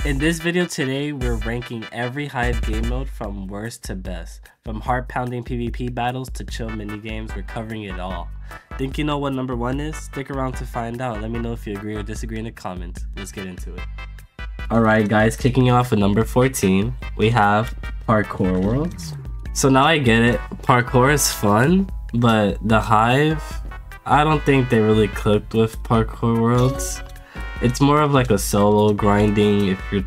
In this video today, we're ranking every Hive game mode from worst to best. From heart-pounding PvP battles to chill minigames, we're covering it all. Think you know what number 1 is? Stick around to find out. Let me know if you agree or disagree in the comments. Let's get into it. Alright guys, kicking off with number 14, we have Parkour Worlds. So now I get it, parkour is fun, but the Hive, I don't think they really clicked with Parkour Worlds. It's more of like a solo grinding if you're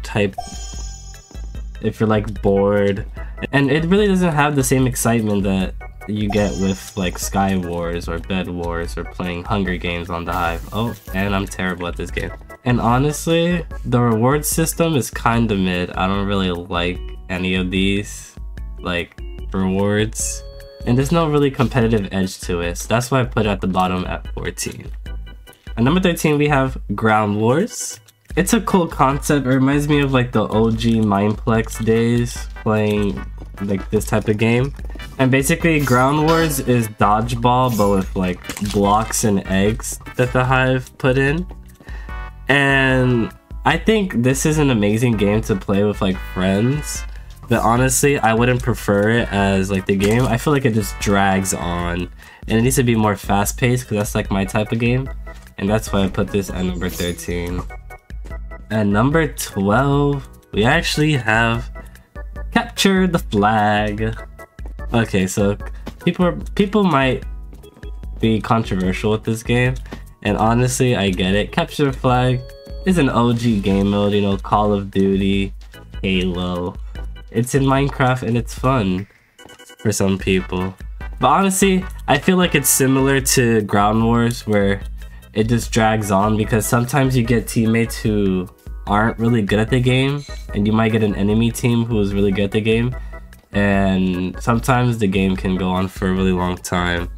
like bored, and it really doesn't have the same excitement that you get with like SkyWars or BedWars or playing Hunger Games on the Hive. Oh, and I'm terrible at this game. And honestly, the reward system is kinda mid. I don't really like any of these like rewards, and there's no really competitive edge to it, so that's why I put it at the bottom at 14. At number 13, we have Ground Wars. It's a cool concept. It reminds me of like the OG Mineplex days playing like this type of game. And basically Ground Wars is dodgeball but with like blocks and eggs that the Hive put in. And I think this is an amazing game to play with like friends. But honestly, I wouldn't prefer it as like the game. I feel like it just drags on. And it needs to be more fast paced because that's like my type of game. And that's why I put this at number 13. At number 12, we actually have Capture the Flag. Okay, so people might be controversial with this game, and honestly, I get it. Capture the Flag is an OG game mode, you know, Call of Duty, Halo. It's in Minecraft and it's fun for some people. But honestly, I feel like it's similar to Ground Wars where it just drags on because sometimes you get teammates who aren't really good at the game, and you might get an enemy team who is really good at the game, and sometimes the game can go on for a really long time.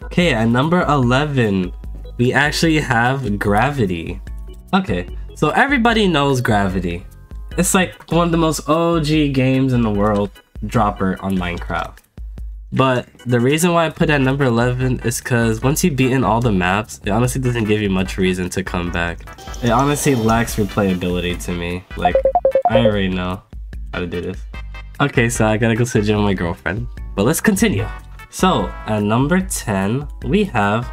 Okay, at number 11, we actually have Gravity. Okay, so everybody knows Gravity. It's like one of the most OG games in the world, dropper on Minecraft. But the reason why I put it at number 11 is because once you've beaten all the maps, it honestly doesn't give you much reason to come back. It honestly lacks replayability to me. Like, I already know how to do this. Okay, so I gotta go to the gym with my girlfriend. But let's continue. So, at number 10, we have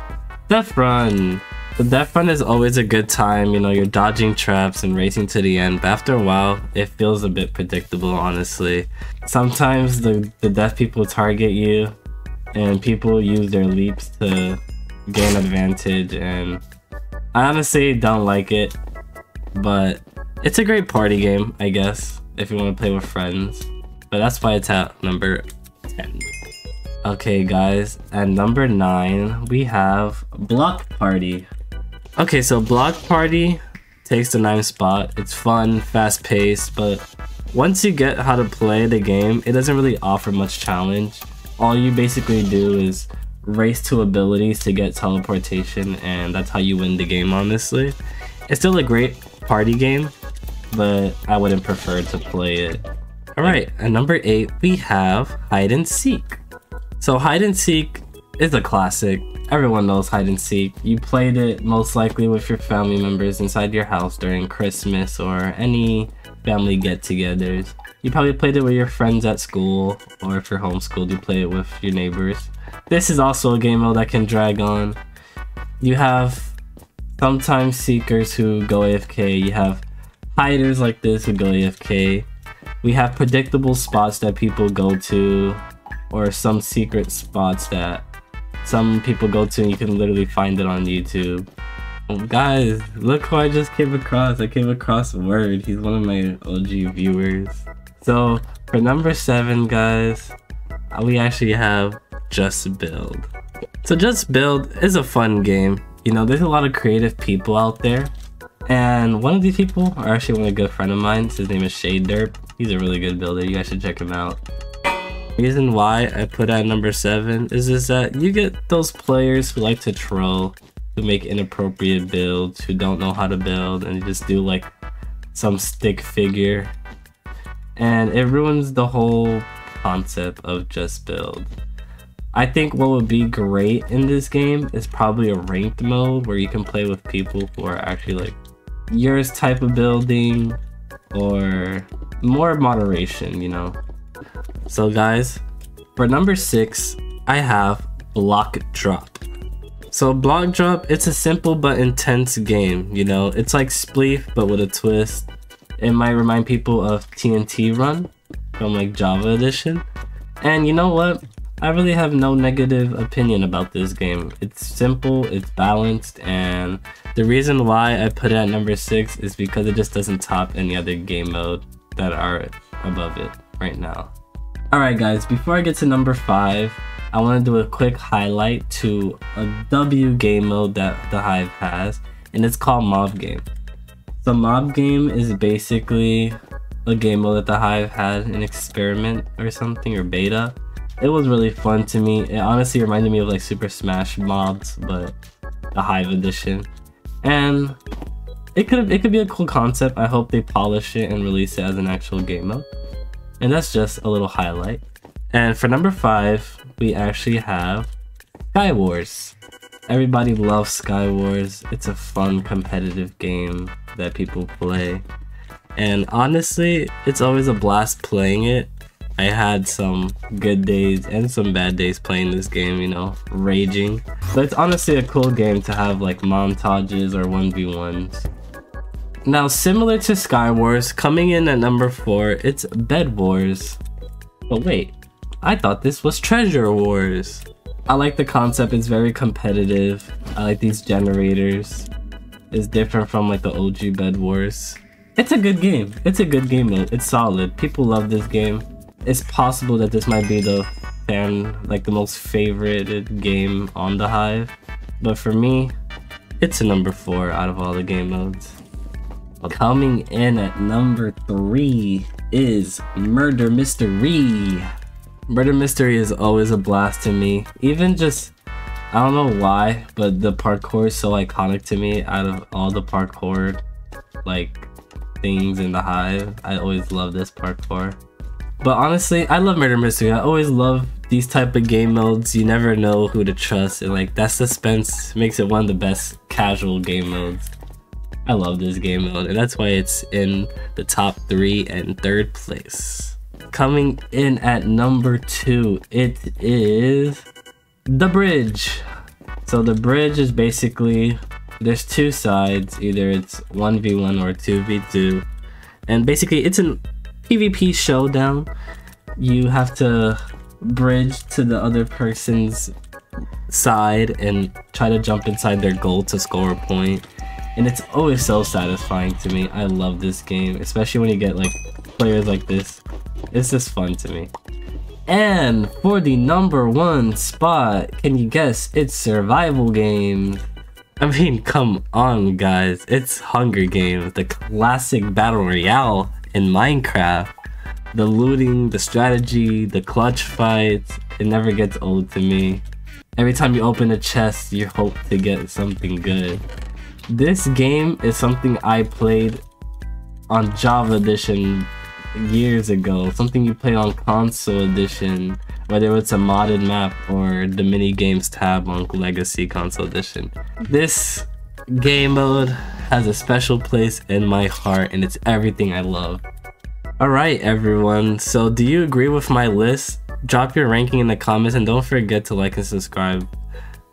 DeathRun. The DeathRun is always a good time, you know, you're dodging traps and racing to the end, but after a while, it feels a bit predictable, honestly. Sometimes the death people target you, and people use their leaps to gain advantage, and I honestly don't like it, but it's a great party game, I guess, if you want to play with friends. But that's why it's at number 10. Okay guys, at number 9, we have Block Party. Okay, so Block Party takes the 9th spot. It's fun, fast-paced, but once you get how to play the game, it doesn't really offer much challenge. All you basically do is race to abilities to get teleportation, and that's how you win the game, honestly. It's still a great party game, but I wouldn't prefer to play it. Alright, at number 8, we have Hide and Seek. So Hide and Seek is a classic. Everyone knows Hide and Seek. You played it most likely with your family members inside your house during Christmas or any family get-togethers. You probably played it with your friends at school, or if you're homeschooled, you play it with your neighbors. This is also a game mode that can drag on. You have sometimes seekers who go AFK. You have hiders like this who go AFK. We have predictable spots that people go to, or some secret spots that some people go to and you can literally find it on YouTube. Oh, guys, look who I just came across. I came across Word. He's one of my OG viewers. So for number 7, guys, we actually have Just Build. So Just Build is a fun game. You know, there's a lot of creative people out there, and one of these people are actually one of a good friend of mine. His name is Shade Derp. He's a really good builder. You guys should check him out. The reason why I put at number 7 is that you get those players who like to troll, who make inappropriate builds, who don't know how to build, and just do like some stick figure, and it ruins the whole concept of Just Build. I think what would be great in this game is probably a ranked mode where you can play with people who are actually like yours type of building, or more moderation, you know. So guys, for number 6, I have Block Drop. So Block Drop, it's a simple but intense game, you know. It's like Spleef but with a twist. It might remind people of TNT Run from like Java Edition. And you know what? I really have no negative opinion about this game. It's simple, it's balanced, and the reason why I put it at number 6 is because it just doesn't top any other game mode that are above it right now. Alright guys, before I get to number 5, I want to do a quick highlight to a W game mode that the Hive has, and it's called Mob Game. So Mob Game is basically a game mode that the Hive had an experiment or something, or beta. It was really fun to me. It honestly reminded me of like Super Smash Mobs, but the Hive edition. And it could be a cool concept. I hope they polish it and release it as an actual game mode. And that's just a little highlight. And for number 5, we actually have SkyWars. Everybody loves SkyWars. It's a fun competitive game that people play. And honestly, it's always a blast playing it. I had some good days and some bad days playing this game, you know, raging. But it's honestly a cool game to have like montages or 1v1s. Now, similar to SkyWars, coming in at number 4, it's BedWars. But wait, I thought this was Treasure Wars. I like the concept, it's very competitive. I like these generators. It's different from like the OG BedWars. It's a good game. It's a good game mode. It's solid. People love this game. It's possible that this might be the most favorited game on the Hive. But for me, it's a number 4 out of all the game modes. Coming in at number 3 is Murder Mystery. Murder Mystery is always a blast to me. Even just, I don't know why, but the parkour is so iconic to me. Out of all the parkour like things in the Hive, I always love this parkour. But honestly, I love Murder Mystery. I always love these type of game modes. You never know who to trust, and like that suspense makes it one of the best casual game modes. I love this game mode, and that's why it's in the top 3 and 3rd place. Coming in at number 2, it is The Bridge. So The Bridge is basically, there's 2 sides, either it's 1v1 or 2v2, and basically it's an PvP showdown. You have to bridge to the other person's side and try to jump inside their goal to score a point. And it's always so satisfying to me. I love this game, especially when you get like players like this. It's just fun to me. And for the number 1 spot, can you guess? It's survival game. I mean, come on guys, it's Hunger Games, the classic battle royale in Minecraft. The looting, the strategy, the clutch fights, it never gets old to me. Every time you open a chest, you hope to get something good. This game is something I played on Java Edition years ago, something you played on Console Edition, whether it's a modded map or the mini games tab on Legacy Console Edition. This game mode has a special place in my heart, and it's everything I love. Alright everyone, so do you agree with my list? Drop your ranking in the comments, and don't forget to like and subscribe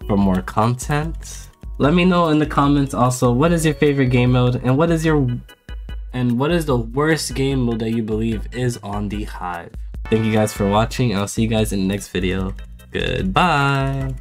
for more content. Let me know in the comments also, what is your favorite game mode, and what is the worst game mode that you believe is on the Hive? Thank you guys for watching. I'll see you guys in the next video. Goodbye.